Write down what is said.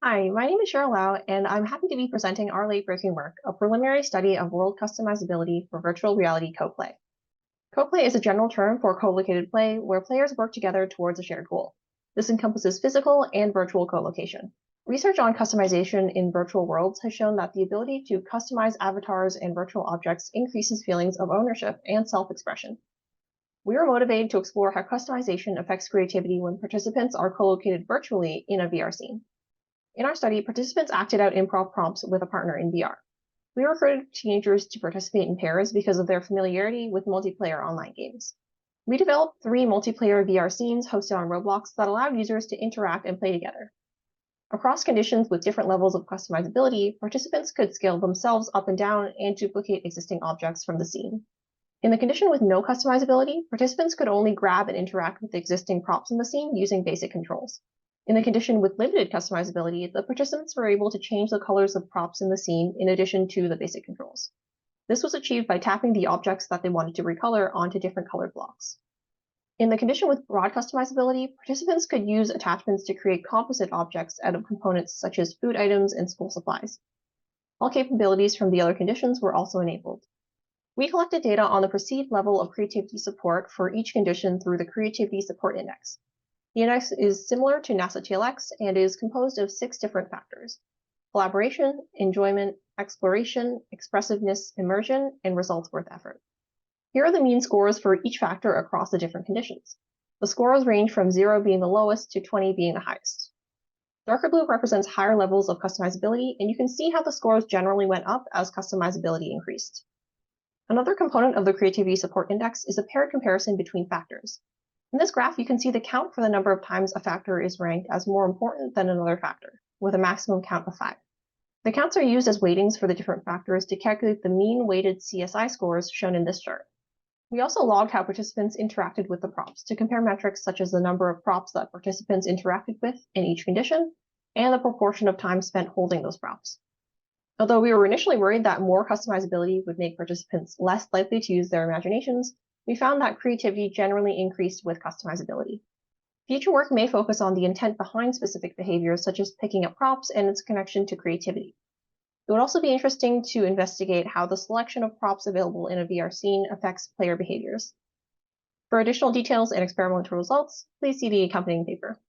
Hi, my name is Cheryl Lau, and I'm happy to be presenting our late-breaking work, a preliminary study of world customizability for virtual reality co-play. Co-play is a general term for co-located play where players work together towards a shared goal. This encompasses physical and virtual co-location. Research on customization in virtual worlds has shown that the ability to customize avatars and virtual objects increases feelings of ownership and self-expression. We are motivated to explore how customization affects creativity when participants are co-located virtually in a VR scene. In our study, participants acted out improv prompts with a partner in VR. We recruited teenagers to participate in pairs because of their familiarity with multiplayer online games. We developed 3 multiplayer VR scenes hosted on Roblox that allowed users to interact and play together. Across conditions with different levels of customizability, participants could scale themselves up and down and duplicate existing objects from the scene. In the condition with no customizability, participants could only grab and interact with the existing props in the scene using basic controls. In the condition with limited customizability, the participants were able to change the colors of props in the scene in addition to the basic controls. This was achieved by tapping the objects that they wanted to recolor onto different colored blocks. In the condition with broad customizability, participants could use attachments to create composite objects out of components such as food items and school supplies. All capabilities from the other conditions were also enabled. We collected data on the perceived level of creativity support for each condition through the Creativity Support Index. The index is similar to NASA TLX and is composed of 6 different factors: collaboration, enjoyment, exploration, expressiveness, immersion, and results worth effort. Here are the mean scores for each factor across the different conditions. The scores range from 0 being the lowest to 20 being the highest. Darker blue represents higher levels of customizability, and you can see how the scores generally went up as customizability increased. Another component of the Creativity Support Index is a paired comparison between factors. In this graph, you can see the count for the number of times a factor is ranked as more important than another factor, with a maximum count of 5. The counts are used as weightings for the different factors to calculate the mean weighted CSI scores shown in this chart. We also logged how participants interacted with the props to compare metrics such as the number of props that participants interacted with in each condition and the proportion of time spent holding those props. Although we were initially worried that more customizability would make participants less likely to use their imaginations, we found that creativity generally increased with customizability. Future work may focus on the intent behind specific behaviors, such as picking up props and its connection to creativity. It would also be interesting to investigate how the selection of props available in a VR scene affects player behaviors. For additional details and experimental results, please see the accompanying paper.